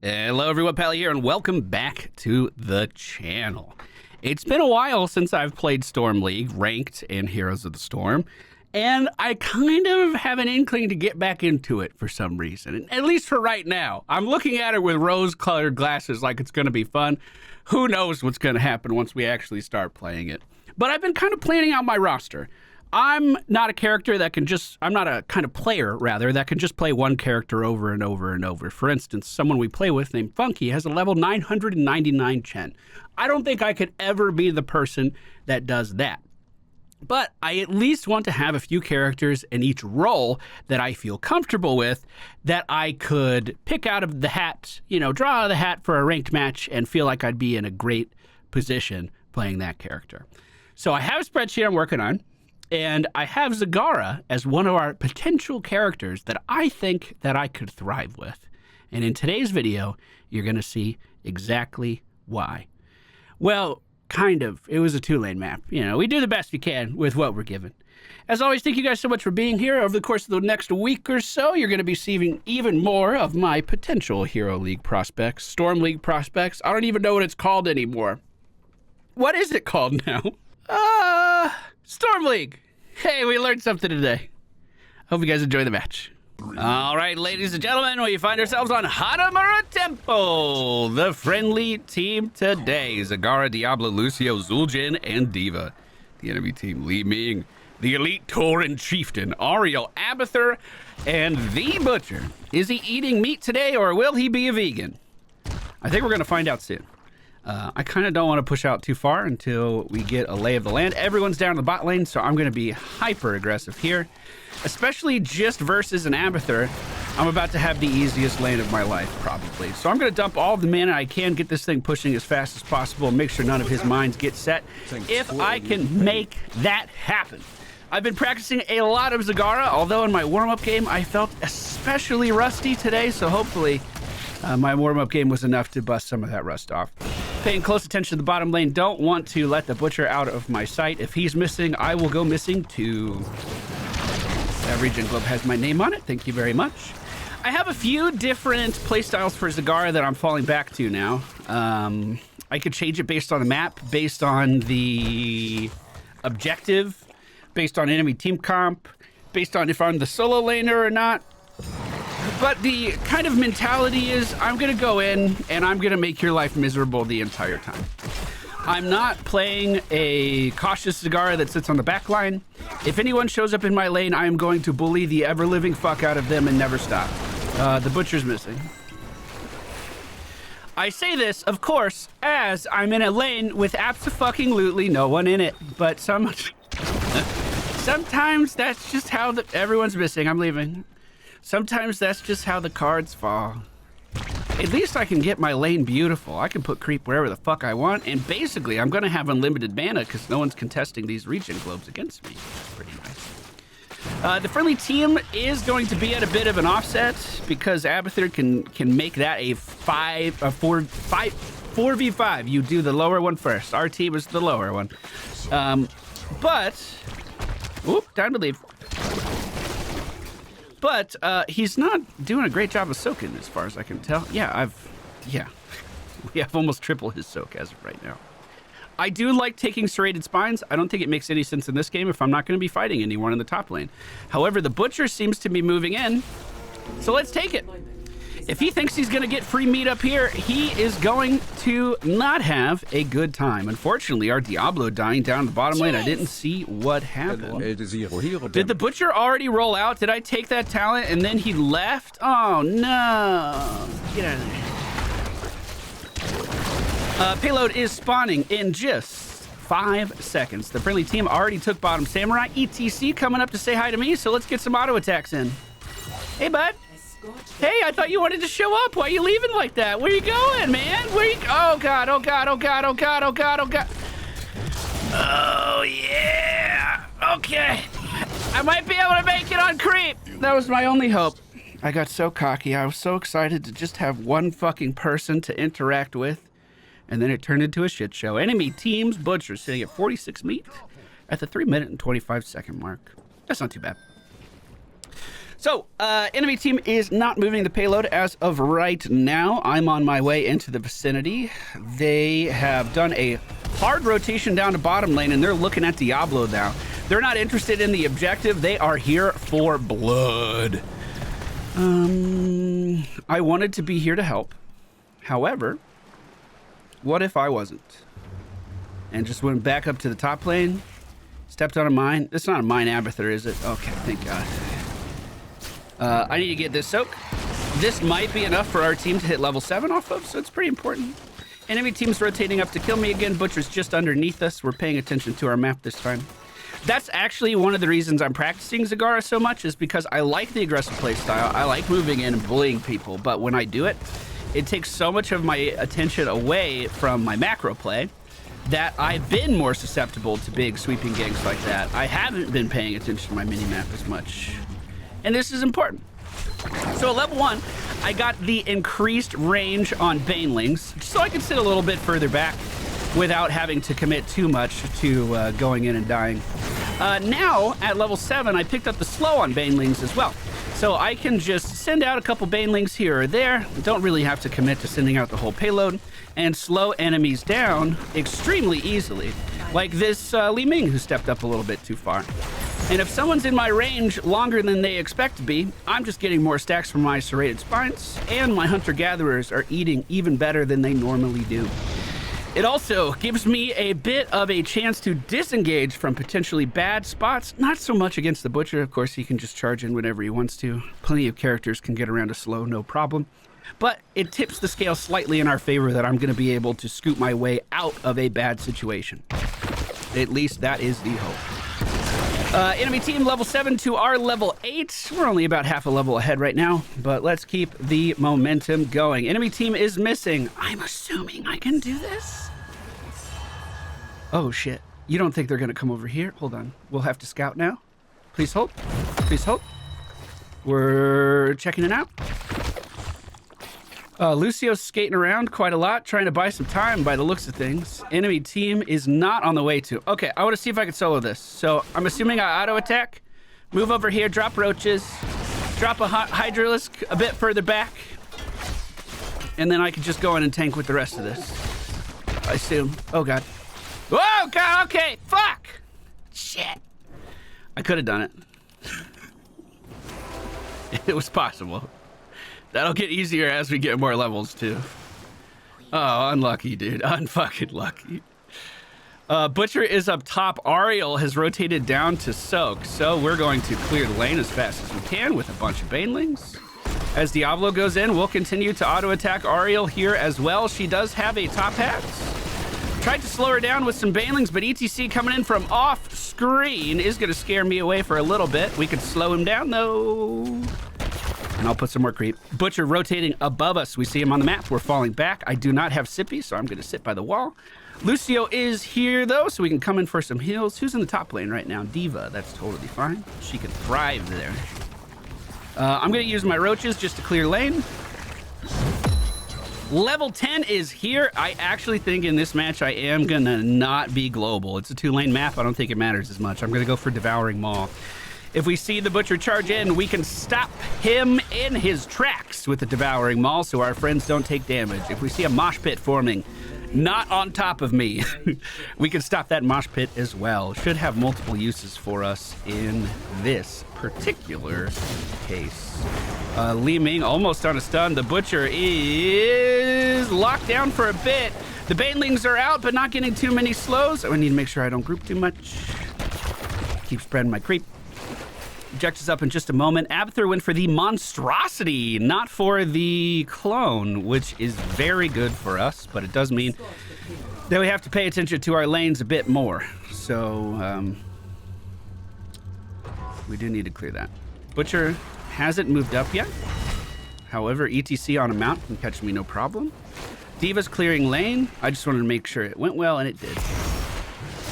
Hello everyone, Pally here, and welcome back to the channel. It's been a while since I've played Storm League, Ranked, and Heroes of the Storm, and I kind of have an inkling to get back into it for some reason, at least for right now. I'm looking at it with rose-colored glasses like it's going to be fun. Who knows what's going to happen once we actually start playing it. But I've been kind of planning out my roster. I'm not a character that can just, I'm not a kind of player, rather, that can just play one character over and over and over. For instance, someone we play with named Funky has a level 999 Chen. I don't think I could ever be the person that does that. But I at least want to have a few characters in each role that I feel comfortable with, that I could pick out of the hat, you know, draw out of the hat for a ranked match and feel like I'd be in a great position playing that character. So I have a spreadsheet I'm working on. And I have Zagara as one of our potential characters that I think that I could thrive with. And in today's video, you're going to see exactly why. Well, kind of. It was a two-lane map. You know, we do the best we can with what we're given. As always, thank you guys so much for being here. Over the course of the next week or so, you're going to be seeing even more of my potential Hero League prospects, Storm League prospects. I don't even know what it's called anymore. What is it called now? Storm League. Hey, we learned something today. Hope you guys enjoy the match. All right, ladies and gentlemen, we find ourselves on Hanamura Temple. The friendly team today: Zagara, Diablo, Lucio, Zul'jin, and Diva. The enemy team: Li Ming, the elite Tauren chieftain, Ariel, Abathur, and the Butcher. Is he eating meat today, or will he be a vegan? I think we're going to find out soon. I kind of don't want to push out too far until we get a lay of the land. Everyone's down in the bot lane, so I'm going to be hyper aggressive here, especially just versus an Abathur. I'm about to have the easiest lane of my life, probably. So I'm going to dump all the mana I can, get this thing pushing as fast as possible, and make sure none of his mines get set, if I can make that happen. I've been practicing a lot of Zagara, although in my warm-up game I felt especially rusty today, so hopefully my warm-up game was enough to bust some of that rust off. Paying close attention to the bottom lane. Don't want to let the Butcher out of my sight. If he's missing, I will go missing too. That region globe has my name on it. Thank you very much. I have a few different playstyles for Zagara that I'm falling back to now. I could change it based on the map, based on the objective, based on enemy team comp, based on if I'm the solo laner or not. But the kind of mentality is, I'm going to go in and I'm going to make your life miserable the entire time. I'm not playing a cautious Zagara that sits on the back line. If anyone shows up in my lane, I am going to bully the ever-living fuck out of them and never stop. The Butcher's missing. I say this, of course, as I'm in a lane with abso-fucking-lutely no one in it. But sometimes that's just how everyone's missing. I'm leaving. Sometimes that's just how the cards fall. At least I can get my lane beautiful. I can put creep wherever the fuck I want, and basically I'm gonna have unlimited mana because no one's contesting these regen globes against me. Pretty nice. The friendly team is going to be at a bit of an offset because Abathur can make that a 4v5. You do the lower one first. Our team is the lower one. Whoop, time to leave. But he's not doing a great job of soaking as far as I can tell. Yeah, we have almost triple his soak as of right now. I do like taking serrated spines. I don't think it makes any sense in this game if I'm not going to be fighting anyone in the top lane. However, the Butcher seems to be moving in, so let's take it. If he thinks he's going to get free meat up here, he is going to not have a good time. Unfortunately, our Diablo dying down the bottom lane. I didn't see what happened. Did the Butcher already roll out? Did I take that talent and then he left? Oh, no. Get out of there. Payload is spawning in just 5 seconds. The friendly team already took bottom. Samurai ETC coming up to say hi to me, so let's get some auto attacks in. Hey, bud. Hey, I thought you wanted to show up. Why are you leaving like that? Where you going, man? Where you... Oh, God, oh, God, oh, God, oh, God, oh, God, oh, God. Oh, yeah. Okay. I might be able to make it on creep. That was my only hope. I got so cocky. I was so excited to just have one fucking person to interact with. And then it turned into a shit show. Enemy team's Butcher sitting at 46 meat at the 3 minute and 25 second mark. That's not too bad. So, enemy team is not moving the payload as of right now. I'm on my way into the vicinity. They have done a hard rotation down to bottom lane, and they're looking at Diablo now. They're not interested in the objective. They are here for blood. I wanted to be here to help. However, what if I wasn't? And just went back up to the top lane, stepped on a mine. It's not a mine abathur, is it? Okay, thank God. I need to get this soak. This might be enough for our team to hit level 7 off of, so it's pretty important. Enemy team's rotating up to kill me again. Butcher's just underneath us. We're paying attention to our map this time. That's actually one of the reasons I'm practicing Zagara so much, is because I like the aggressive play style. I like moving in and bullying people, but when I do it, it takes so much of my attention away from my macro play that I've been more susceptible to big sweeping ganks like that. I haven't been paying attention to my mini-map as much. And this is important. So at level 1, I got the increased range on banelings, so I can sit a little bit further back without having to commit too much to going in and dying. Now, at level 7, I picked up the slow on banelings as well. So I can just send out a couple banelings here or there, don't really have to commit to sending out the whole payload, and slow enemies down extremely easily. Like this Li Ming, who stepped up a little bit too far. And if someone's in my range longer than they expect to be, I'm just getting more stacks from my serrated spines, and my hunter-gatherers are eating even better than they normally do. It also gives me a bit of a chance to disengage from potentially bad spots, not so much against the Butcher. Of course, he can just charge in whenever he wants to. Plenty of characters can get around a slow, no problem. But it tips the scale slightly in our favor that I'm going to be able to scoot my way out of a bad situation. At least that is the hope. Enemy team level 7 to our level 8. We're only about half a level ahead right now, but let's keep the momentum going. Enemy team is missing. I'm assuming I can do this. Oh, shit. You don't think they're going to come over here? Hold on. We'll have to scout now. Please hold. Please hold. We're checking it out. Lucio's skating around quite a lot, trying to buy some time by the looks of things. Enemy team is not on the way to. Okay, I want to see if I can solo this. So I'm assuming I auto attack, move over here, drop roaches, drop a hydralisk a bit further back, and then I can just go in and tank with the rest of this. I assume. Oh, God. Whoa, God, okay, fuck! Shit. I could have done it. It was possible. That'll get easier as we get more levels, too. Oh, unlucky, dude. Unfucking lucky. Butcher is up top. Ariel has rotated down to soak, so we're going to clear the lane as fast as we can with a bunch of banelings. As Diablo goes in, we'll continue to auto-attack Ariel here as well. She does have a top hat. Tried to slow her down with some banelings, but ETC coming in from off-screen is going to scare me away for a little bit. We could slow him down, though. And I'll put some more creep. Butcher rotating above us. We see him on the map. We're falling back. I do not have Sippy, so I'm going to sit by the wall. Lucio is here, though, so we can come in for some heals. Who's in the top lane right now? Diva. That's totally fine. She can thrive there. I'm going to use my roaches just to clear lane. Level 10 is here. I actually think in this match I am going to not be global. It's a 2-lane map. I don't think it matters as much. I'm going to go for Devouring Maw. If we see the Butcher charge in, we can stop him in his tracks with the Devouring Maul so our friends don't take damage. If we see a mosh pit forming, not on top of me, we can stop that mosh pit as well. Should have multiple uses for us in this particular case. Li Ming almost on a stun. The Butcher is locked down for a bit. The banelings are out, but not getting too many slows. I need to make sure I don't group too much. Keep spreading my creep. Objectives up in just a moment. Abathur went for the monstrosity, not for the clone, which is very good for us, but it does mean that we have to pay attention to our lanes a bit more. So, we do need to clear that. Butcher hasn't moved up yet. However, ETC on a mount can catch me no problem. Diva's clearing lane. I just wanted to make sure it went well, and it did.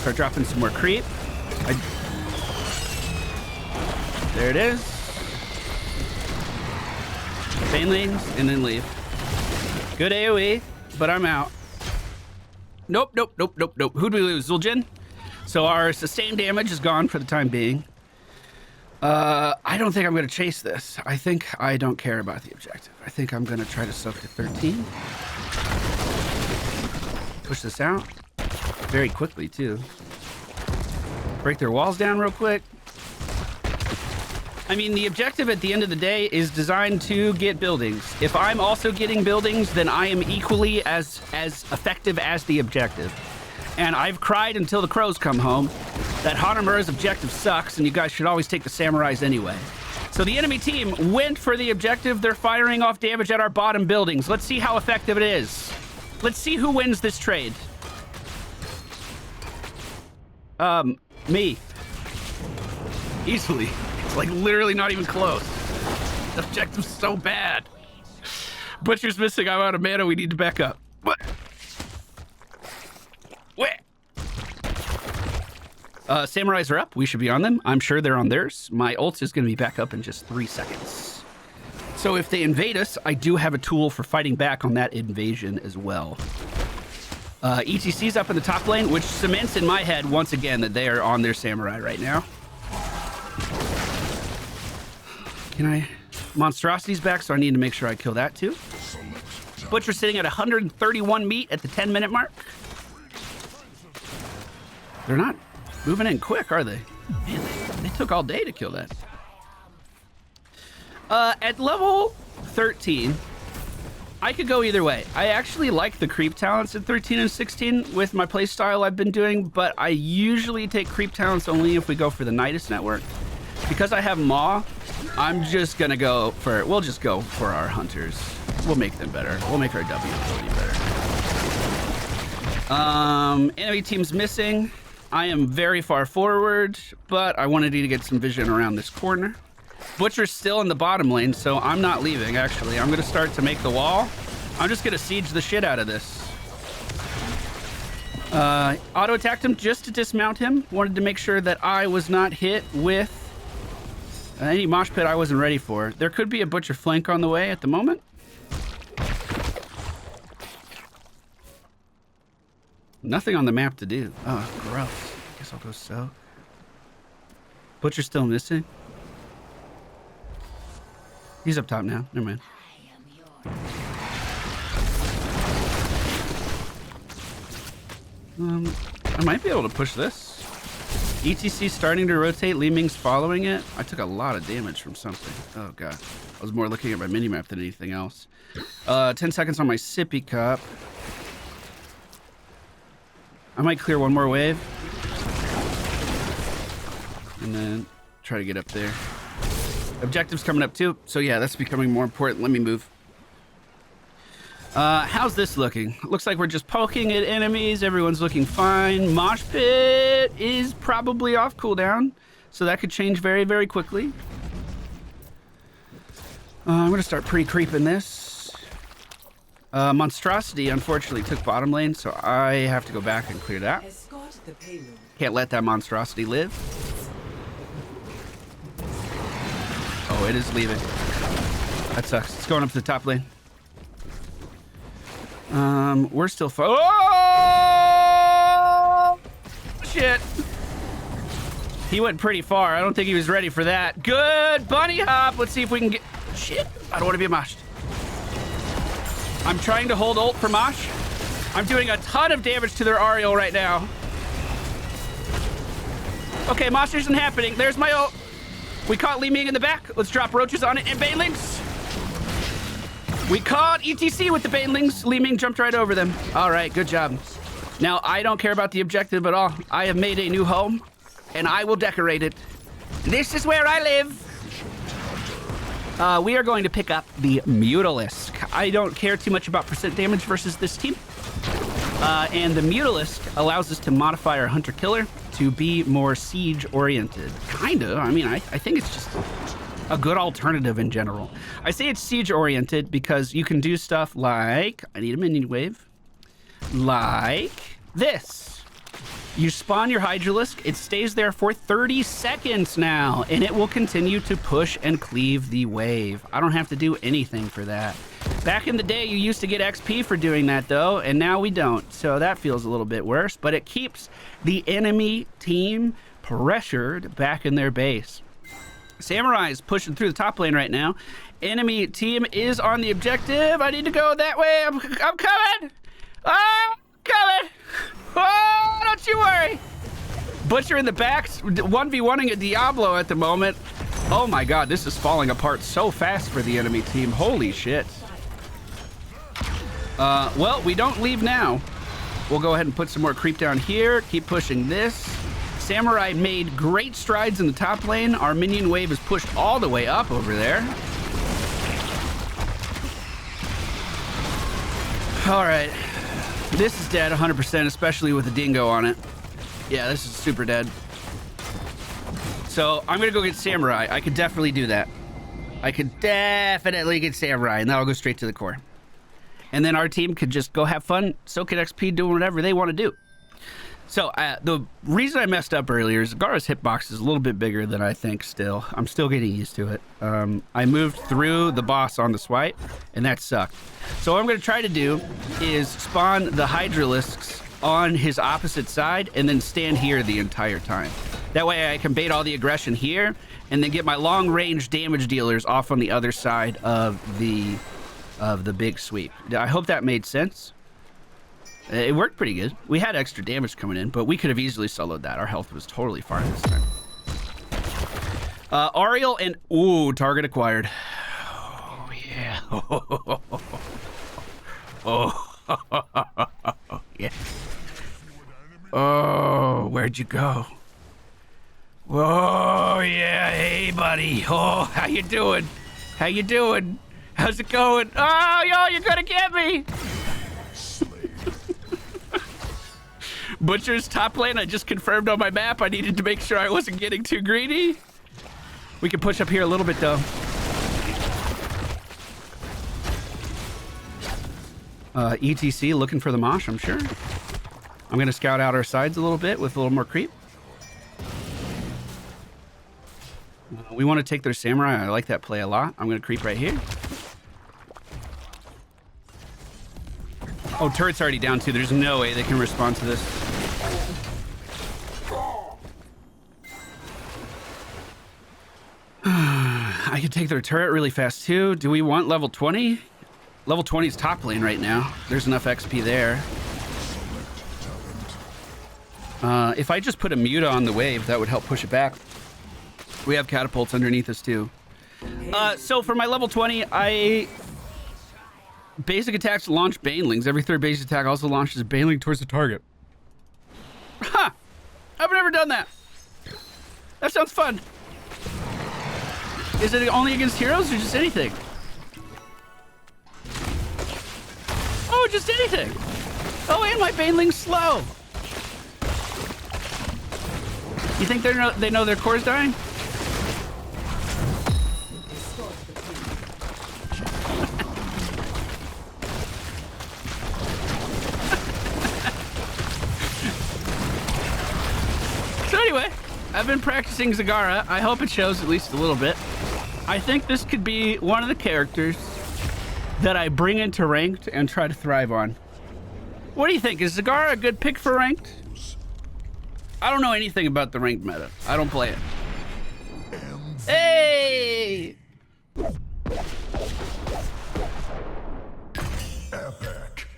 Start dropping some more creep. There it is. Banelings, and then leave. Good AoE, but I'm out. Nope, nope, nope, nope, nope. Who'd we lose? Zul'jin? So our sustained damage is gone for the time being. I don't think I'm going to chase this. I think I don't care about the objective. I think I'm going to try to soak to 13. Push this out. Very quickly, too. Break their walls down real quick. I mean, the objective at the end of the day is designed to get buildings. If I'm also getting buildings, then I am equally as effective as the objective. And I've cried until the crows come home that Hanamura's objective sucks, and you guys should always take the samurais anyway. So the enemy team went for the objective. They're firing off damage at our bottom buildings. Let's see how effective it is. Let's see who wins this trade. Me. Easily. It's like literally not even close. The objective's so bad. Butcher's missing. I'm out of mana. We need to back up. What? Where? Samurais are up. We should be on them. I'm sure they're on theirs. My ult is going to be back up in just 3 seconds. So if they invade us, I do have a tool for fighting back on that invasion as well. ETC's up in the top lane, which cements in my head once again that they are on their samurai right now. Can I... Monstrosity's back, so I need to make sure I kill that too. Butcher's sitting at 131 meat at the 10-minute mark. They're not moving in quick, are they? Man, they took all day to kill that. At level 13, I could go either way. I actually like the creep talents at 13 and 16 with my playstyle I've been doing, but I usually take creep talents only if we go for the Nidus network. Because I have Maw, I'm just gonna go for, we'll just go for our hunters. We'll make them better. We'll make our W ability better. Enemy team's missing. I am very far forward, but I wanted you to get some vision around this corner. Butcher's still in the bottom lane, so I'm not leaving, actually. I'm gonna start to make the wall. I'm just gonna siege the shit out of this. Auto-attacked him just to dismount him. Wanted to make sure that I was not hit with any mosh pit I wasn't ready for. There could be a Butcher flank on the way at the moment. Nothing on the map to do. Oh, gross. Guess I'll go so. Butcher's still missing. He's up top now. Never mind. I might be able to push this. ETC starting to rotate. Li Ming's following it. I took a lot of damage from something. Oh, God. I was more looking at my minimap than anything else. 10 seconds on my sippy cup. I might clear one more wave. And then try to get up there. Objective's coming up too. So yeah, that's becoming more important. Let me move. How's this looking? Looks like we're just poking at enemies. Everyone's looking fine. Mosh pit is probably off cooldown. So that could change very, very quickly. I'm going to start pre-creeping this. Monstrosity, unfortunately, took bottom lane, so I have to go back and clear that. Can't let that Monstrosity live. Oh, it is leaving. That sucks. It's going up to the top lane. We're still... Oh! Shit. He went pretty far. I don't think he was ready for that. Good bunny hop. Let's see if we can get... Shit. I don't want to be moshed. I'm trying to hold ult for Mosh. I'm doing a ton of damage to their Ariel right now. Okay, Mosh isn't happening. There's my ult. We caught Li Ming in the back. Let's drop roaches on it and banelings. We caught ETC with the banelings. Li Ming jumped right over them. All right, good job. Now, I don't care about the objective at all. I have made a new home, and I will decorate it. This is where I live. We are going to pick up the Mutalisk. I don't care too much about percent damage versus this team. And the Mutalisk allows us to modify our Hunter-Killer to be more siege-oriented. Kind of. I mean, I think it's just a good alternative in general. I say it's siege-oriented because you can do stuff like... I need a minion wave. Like this. You spawn your Hydralisk, it stays there for 30 seconds now, and it will continue to push and cleave the wave. I don't have to do anything for that. Back in the day, you used to get XP for doing that, though, and now we don't, so that feels a little bit worse, but it keeps the enemy team pressured back in their base. Samurai's pushing through the top lane right now. Enemy team is on the objective. I need to go that way. I'm coming. Oh, coming. Oh, don't you worry. Butcher in the back, 1v1ing a Diablo at the moment. Oh my god, this is falling apart so fast for the enemy team. Holy shit. Well, we don't leave now. We'll go ahead and put some more creep down here. Keep pushing this. Samurai made great strides in the top lane. Our minion wave is pushed all the way up over there. All right. This is dead 100%, especially with the dingo on it. Yeah, this is super dead. So I'm gonna go get Samurai. I could definitely do that. I could definitely get Samurai, and that'll go straight to the core. And then our team could just go have fun, soak at XP, doing whatever they want to do. So the reason I messed up earlier is Zagara's hitbox is a little bit bigger than I think still. I'm still getting used to it. I moved through the boss on the swipe, and that sucked. So what I'm going to try to do is spawn the Hydralisks on his opposite side and then stand here the entire time. That way I can bait all the aggression here and then get my long-range damage dealers off on the other side of the big sweep. I hope that made sense. It worked pretty good. We had extra damage coming in, but we could have easily soloed that. Our health was totally fine this time. Ariel and... Ooh, target acquired. Oh, yeah. Oh, yeah. Oh, where'd you go? Oh, yeah. Hey, buddy. Oh, how you doing? How you doing? How's it going? Oh, yo, you're gonna get me. Butcher's top lane, I just confirmed on my map. I needed to make sure I wasn't getting too greedy. We can push up here a little bit, though. ETC looking for the mosh, I'm sure. I'm going to scout out our sides a little bit with a little more creep. We want to take their samurai. I like that play a lot. I'm going to creep right here. Oh, turret's already down, too. There's no way they can respond to this. I could take their turret really fast, too. Do we want level 20? Level 20 is top lane right now. There's enough XP there. If I just put a Muta on the wave, that would help push it back. We have catapults underneath us, too. So for my level 20, basic attacks launch banelings. Every third basic attack also launches a baneling towards the target. Huh! I've never done that. That sounds fun. Is it only against heroes or just anything? Oh, just anything. Oh, and my baneling's slow. You think they know their core's dying? So anyway, I've been practicing Zagara. I hope it shows at least a little bit. I think this could be one of the characters that I bring into ranked and try to thrive on. What do you think? Is Zagara a good pick for ranked? I don't know anything about the ranked meta. I don't play it. Hey! Epic.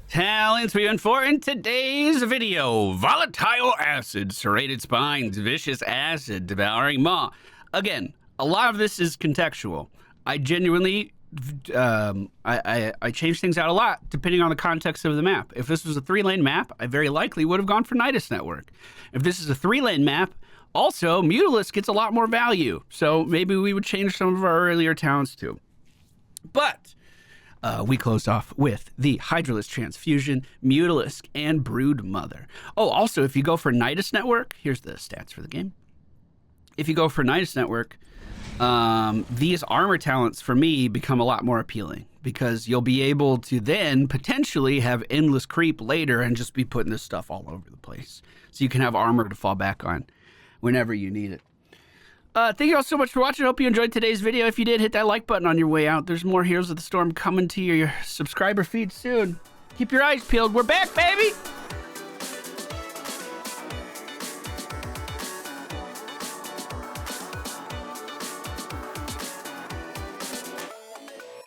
Talents we went for in today's video. Volatile acid, serrated spines, vicious acid, devouring maw. Again, a lot of this is contextual. I genuinely, I change things out a lot depending on the context of the map. If this was a 3-lane map, I very likely would have gone for Nidus Network. If this is a 3-lane map, also, Mutalisk gets a lot more value. So maybe we would change some of our earlier talents too. But we closed off with the Hydralisk Transfusion, Mutalisk, and Brood Mother. Oh, also, if you go for Nidus Network, here's the stats for the game. If you go for Nidus Network, these armor talents for me become a lot more appealing because you'll be able to then potentially have endless creep later and just be putting this stuff all over the place. So you can have armor to fall back on whenever you need it. Thank you all so much for watching. I hope you enjoyed today's video. If you did, hit that like button on your way out. There's more Heroes of the Storm coming to your subscriber feed soon. Keep your eyes peeled. We're back, baby!